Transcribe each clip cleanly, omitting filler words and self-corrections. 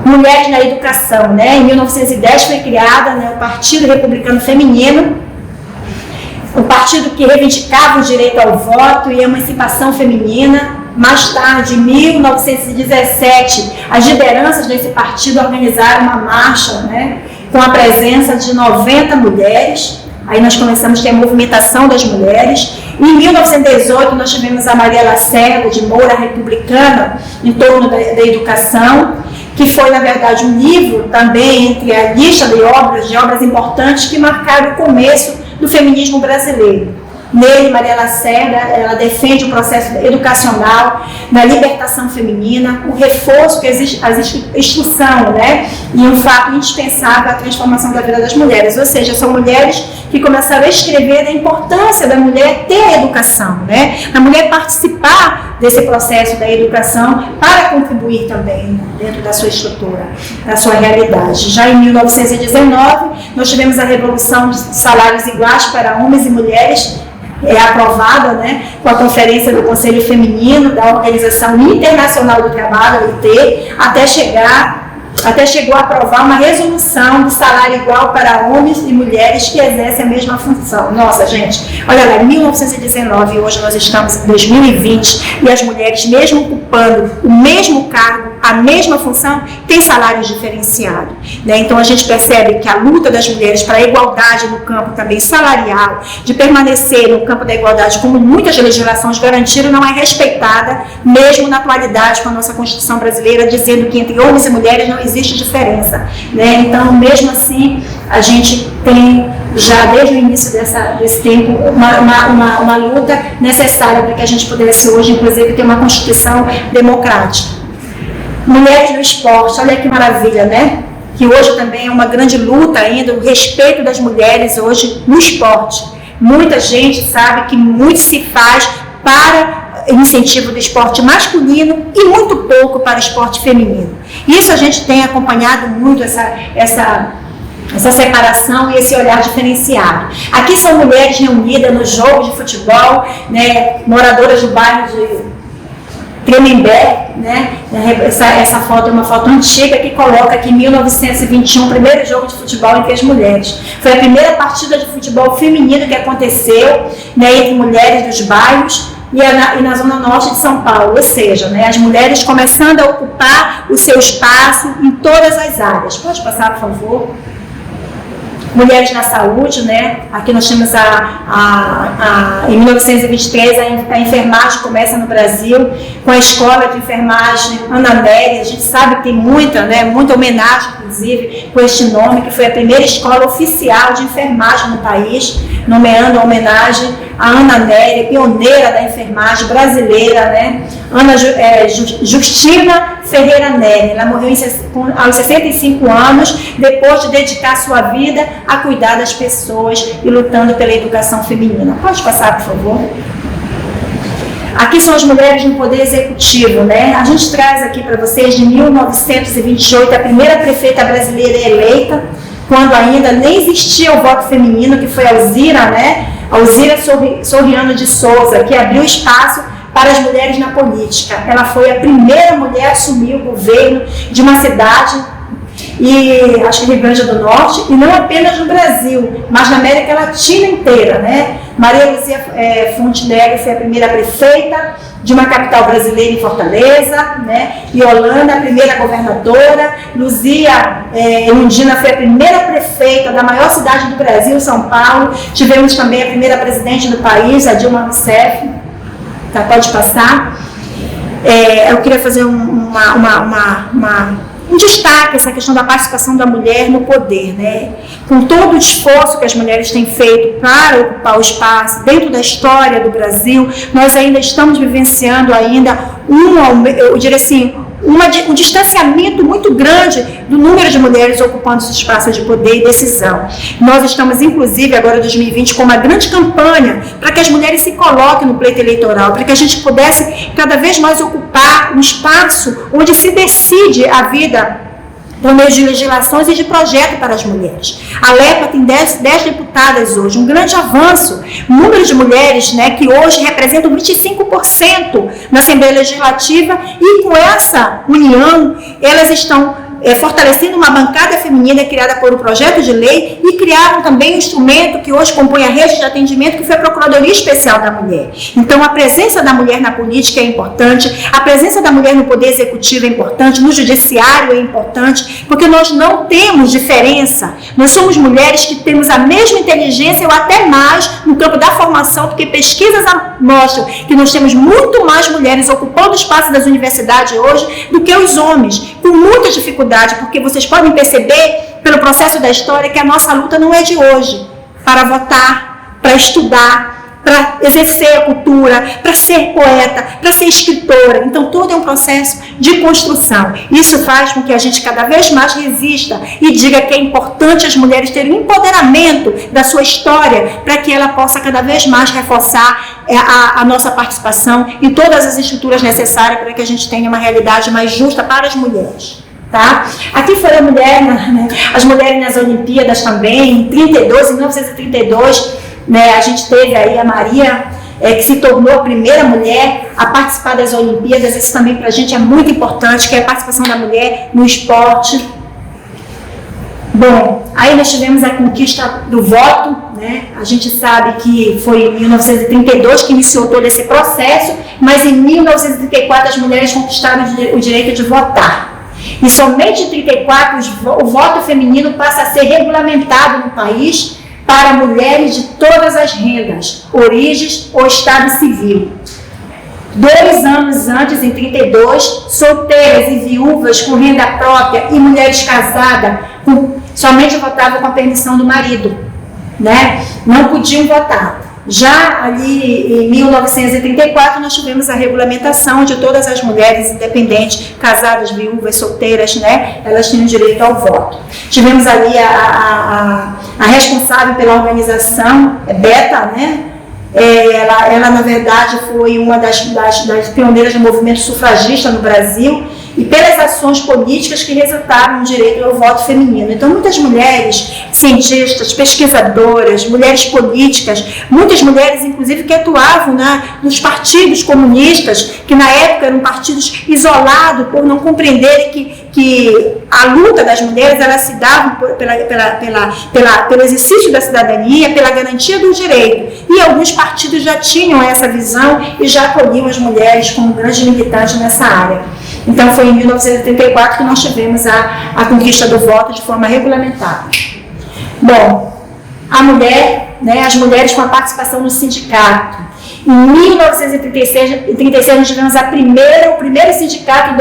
Mulheres na Educação, né? Em 1910 foi criada, né, o Partido Republicano Feminino, um partido que reivindicava o direito ao voto e a emancipação feminina. Mais tarde, em 1917, as lideranças desse partido organizaram uma marcha, né, com a presença de 90 mulheres. Aí nós começamos a ter a movimentação das mulheres. Em 1918, nós tivemos a Maria Lacerda de Moura, republicana, em torno da educação, que foi, na verdade, um livro também entre a lista de obras importantes que marcaram o começo do feminismo brasileiro. Nele, Maria Lacerda, ela defende o processo educacional, na libertação feminina, o reforço que existe, a instrução, né? E um fato indispensável à transformação da vida das mulheres. Ou seja, são mulheres que começaram a escrever da importância da mulher ter a educação, né? A mulher participar desse processo da educação para contribuir também dentro da sua estrutura, da sua realidade. Já em 1919, nós tivemos a Revolução de Salários Iguais para Homens e Mulheres, aprovada, né, com a Conferência do Conselho Feminino da Organização Internacional do Trabalho, OIT, até chegou a aprovar uma resolução de salário igual para homens e mulheres que exercem a mesma função. Nossa, gente, olha lá, em 1919, hoje nós estamos em 2020, e as mulheres, mesmo ocupando o mesmo cargo, a mesma função, têm salários diferenciados, né? Então a gente percebe que a luta das mulheres para a igualdade no campo também salarial, de permanecer no campo da igualdade, como muitas legislações garantiram, não é respeitada, mesmo na atualidade, com a nossa Constituição brasileira, dizendo que entre homens e mulheres não existe diferença, né? Então, mesmo assim, a gente tem já desde o início desse tempo uma luta necessária para que a gente pudesse hoje, inclusive, ter uma Constituição democrática. Mulheres no esporte, olha que maravilha, né? Que hoje também é uma grande luta ainda, o respeito das mulheres hoje no esporte. Muita gente sabe que muito se faz para incentivo do esporte masculino e muito pouco para o esporte feminino. Isso a gente tem acompanhado muito, essa separação e esse olhar diferenciado. Aqui são mulheres reunidas no jogo de futebol, né, moradoras do bairro de Tremembé, né? Essa foto é uma foto antiga que coloca que em 1921, o primeiro jogo de futebol entre as mulheres. Foi a primeira partida de futebol feminino que aconteceu, né, entre mulheres dos bairros e na zona norte de São Paulo, ou seja, né, as mulheres começando a ocupar o seu espaço em todas as áreas. Pode passar, por favor? Mulheres na saúde, né? Aqui nós temos em 1923 a enfermagem começa no Brasil com a escola de enfermagem Ana Nery. A gente sabe que tem muita homenagem, inclusive, com este nome, que foi a primeira escola oficial de enfermagem no país, nomeando a homenagem a Ana Nery, pioneira da enfermagem brasileira, né? Justina Ferreira Nery. Ela morreu aos 65 anos, depois de dedicar sua vida a cuidar das pessoas e lutando pela educação feminina. Pode passar, por favor? Aqui são as mulheres no poder executivo, né? A gente traz aqui para vocês de 1928, a primeira prefeita brasileira eleita, quando ainda nem existia o voto feminino, que foi a Alzira, né? Alzira Soriano de Souza, que abriu espaço para as mulheres na política. Ela foi a primeira mulher a assumir o governo de uma cidade, e acho que Rio Grande do Norte, e não apenas no Brasil, mas na América Latina inteira, né? Maria Luzia Fontenelle foi a primeira prefeita de uma capital brasileira em Fortaleza, né? Yolanda, a primeira governadora. Luzia Erundina foi a primeira prefeita da maior cidade do Brasil, São Paulo. Tivemos também a primeira presidente do país, a Dilma Rousseff. Tá, pode passar. Eu queria fazer um destaque essa questão da participação da mulher no poder, né? Com todo o esforço que as mulheres têm feito para ocupar o espaço dentro da história do Brasil, nós ainda estamos vivenciando eu diria assim, um distanciamento muito grande do número de mulheres ocupando os espaços de poder e decisão. Nós estamos, inclusive, agora em 2020, com uma grande campanha para que as mulheres se coloquem no pleito eleitoral, para que a gente pudesse cada vez mais ocupar um espaço onde se decide a vida por meio de legislações e de projeto para as mulheres. A LEPA tem 10 deputadas hoje, um grande avanço. O número de mulheres, né, que hoje representam 25% na Assembleia Legislativa, e com essa união, elas estão fortalecendo uma bancada feminina criada por um projeto de lei e criaram também um instrumento que hoje compõe a rede de atendimento, que foi a Procuradoria Especial da Mulher. Então, a presença da mulher na política é importante, a presença da mulher no Poder Executivo é importante, no Judiciário é importante, porque nós não temos diferença. Nós somos mulheres que temos a mesma inteligência ou até mais no campo da formação, porque pesquisas mostram que nós temos muito mais mulheres ocupando o espaço das universidades hoje do que os homens, com muita dificuldade, porque vocês podem perceber pelo processo da história que a nossa luta não é de hoje, para votar, para estudar, para exercer a cultura, para ser poeta, para ser escritora. Então, todo é um processo de construção. Isso faz com que a gente cada vez mais resista e diga que é importante as mulheres terem um empoderamento da sua história para que ela possa cada vez mais reforçar a nossa participação em todas as estruturas necessárias para que a gente tenha uma realidade mais justa para as mulheres. Tá? Aqui foi a mulher, né? As mulheres nas Olimpíadas também, em 1932, né, a gente teve aí a Maria, que se tornou a primeira mulher a participar das Olimpíadas. Isso também para a gente é muito importante, que é a participação da mulher no esporte. Bom, aí nós tivemos a conquista do voto, né? A gente sabe que foi em 1932 que iniciou todo esse processo, mas em 1934 as mulheres conquistaram o direito de votar. E somente em 1934 o voto feminino passa a ser regulamentado no país para mulheres de todas as rendas, origens ou estado civil. 2 anos antes, em 1932, solteiras e viúvas com renda própria e mulheres casadas somente votavam com a permissão do marido, né? Não podiam votar. Já ali em 1934 nós tivemos a regulamentação de todas as mulheres independentes, casadas, viúvas, solteiras, né? Elas tinham direito ao voto. Tivemos ali a responsável pela organização, Beta, né? Ela na verdade foi uma das pioneiras do movimento sufragista no Brasil e pelas ações políticas que resultaram no direito ao voto feminino. Então, muitas mulheres, cientistas, pesquisadoras, mulheres políticas, muitas mulheres, inclusive, que atuavam nos partidos comunistas, que na época eram partidos isolados, por não compreenderem que a luta das mulheres ela se dava pelo exercício da cidadania, pela garantia do direito. E alguns partidos já tinham essa visão e já acolhiam as mulheres como grandes militantes nessa área. Então, foi em 1934 que nós tivemos a conquista do voto de forma regulamentada. Bom, a mulher, né, as mulheres com a participação no sindicato. Em 1936 nós tivemos o primeiro sindicato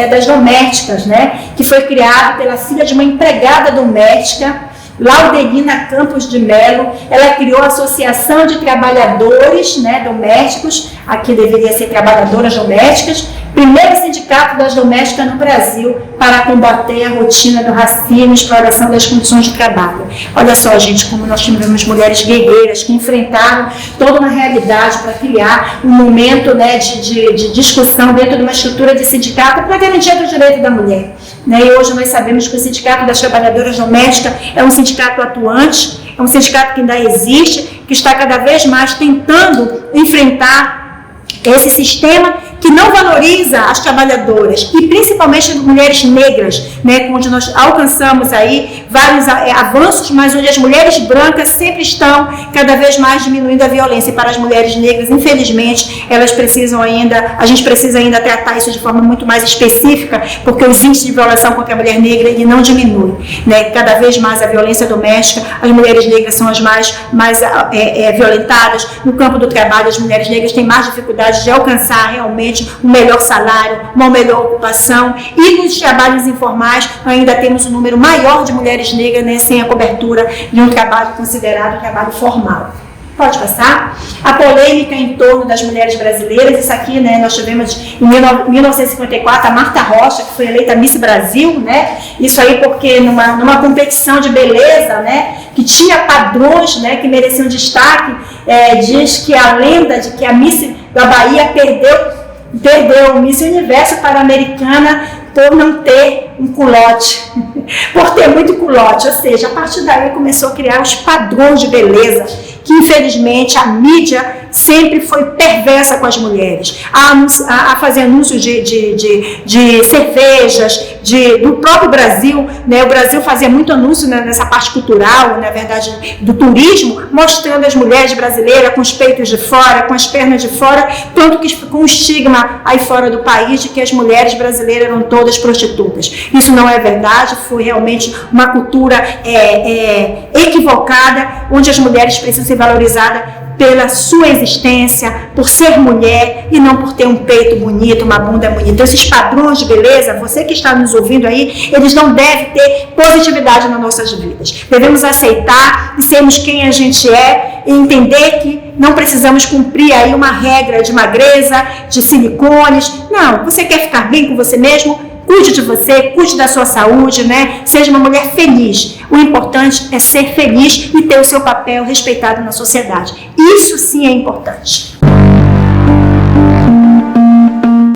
das domésticas, né, que foi criado pela filha de uma empregada doméstica, Laudelina Campos de Melo. Ela criou a Associação de Trabalhadores, né, Domésticos, aqui deveria ser Trabalhadoras Domésticas, primeiro sindicato das domésticas no Brasil para combater a rotina do racismo e exploração das condições de trabalho. Olha só, gente, como nós tivemos mulheres guerreiras que enfrentaram toda uma realidade para criar um momento, né, de discussão dentro de uma estrutura de sindicato para garantir o direito da mulher. Né? E hoje nós sabemos que o Sindicato das Trabalhadoras Domésticas é um sindicato atuante, é um sindicato que ainda existe, que está cada vez mais tentando enfrentar esse sistema que não valoriza as trabalhadoras e principalmente as mulheres negras, né, onde nós alcançamos aí vários avanços, mas onde as mulheres brancas sempre estão cada vez mais diminuindo a violência. E para as mulheres negras, infelizmente, a gente precisa ainda tratar isso de forma muito mais específica, porque os índices de violação contra a mulher negra ele não diminuem, né? Cada vez mais a violência doméstica, as mulheres negras são as mais violentadas. No campo do trabalho, as mulheres negras têm mais dificuldade de alcançar realmente um melhor salário, uma melhor ocupação, e nos trabalhos informais ainda temos um número maior de mulheres negras, né, sem a cobertura de um trabalho considerado trabalho formal. Pode passar. A polêmica em torno das mulheres brasileiras, isso aqui, né, nós tivemos em 1954 a Marta Rocha, que foi eleita Miss Brasil, né, isso aí porque numa competição de beleza, né, que tinha padrões, né, que mereciam destaque, diz que a lenda de que a Miss da Bahia perdeu o Miss Universo para a americana por não ter um culote, por ter muito culote, ou seja, a partir daí começou a criar os padrões de beleza que infelizmente a mídia sempre foi perversa com as mulheres, a fazer anúncios de cervejas, do próprio Brasil, né? O Brasil fazia muito anúncio nessa parte cultural, na verdade, do turismo, mostrando as mulheres brasileiras com os peitos de fora, com as pernas de fora, tanto que com o estigma aí fora do país de que as mulheres brasileiras eram todas prostitutas. Isso não é verdade, foi realmente uma cultura equivocada, onde as mulheres precisam ser valorizadas pela sua existência, por ser mulher e não por ter um peito bonito, uma bunda bonita. Então, esses padrões de beleza, você que está nos ouvindo aí, eles não devem ter positividade nas nossas vidas. Devemos aceitar e sermos quem a gente é e entender que não precisamos cumprir aí uma regra de magreza, de silicones. Não, você quer ficar bem com você mesmo? Cuide de você, cuide da sua saúde, né? Seja uma mulher feliz. O importante é ser feliz e ter o seu papel respeitado na sociedade. Isso sim é importante.